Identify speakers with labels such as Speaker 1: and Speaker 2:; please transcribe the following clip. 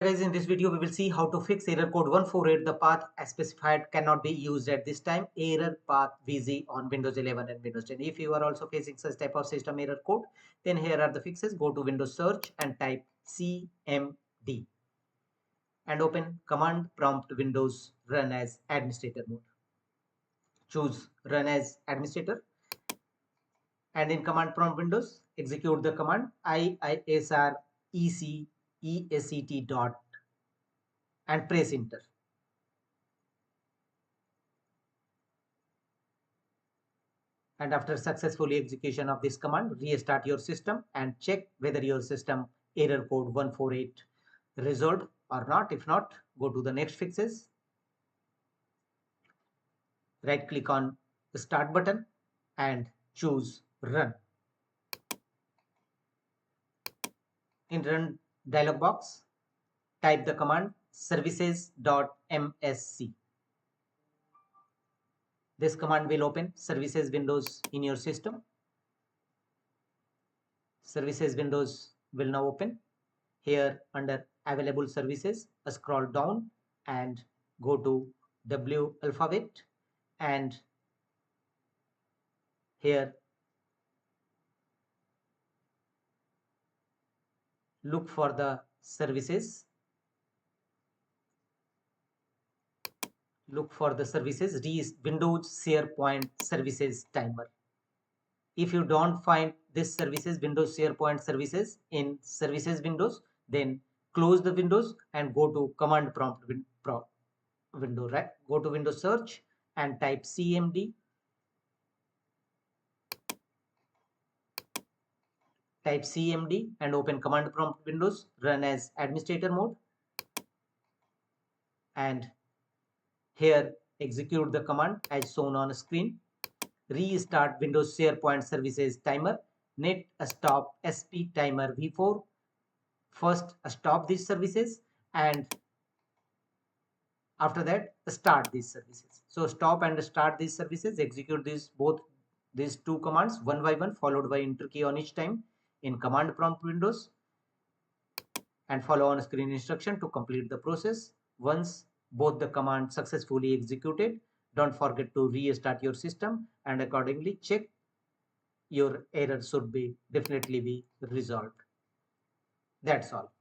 Speaker 1: Guys, in this video we will see how to fix error code 148. The path as specified cannot be used at this time. Error path VZ on Windows 11 and Windows 10. If you are also facing such type of system error code, then here are the fixes. Go to Windows search and type CMD and open command prompt Windows run as administrator mode. Choose run as administrator and in command prompt Windows execute the command iisr ec dot and press enter. And after successfully execution of this command, restart your system and check whether your system error code 148 resolved or not. If not, go to the next fixes. Right click on the start button and choose run. In run dialog box, type the command services.msc. This command will open services windows in your system. Services windows will now open. Here under available services, scroll down and go to W alphabet, and here look for the services. Look for the services Windows SharePoint services timer. If you don't find this services Windows SharePoint services in services windows, then close the windows and go to command prompt window, right? Go to Windows search and type CMD. Type CMD and open command prompt Windows run as administrator mode, and here execute the command as shown on screen. Restart Windows SharePoint services timer. Net stop SP timer V4. First stop these services and after that start these services. So stop and start these services. Execute these two commands one by one, followed by enter key on each time in command prompt Windows, and follow on screen instruction to complete the process. Once both the commands successfully executed, don't forget to restart your system and accordingly check your error should be definitely be resolved. That's all.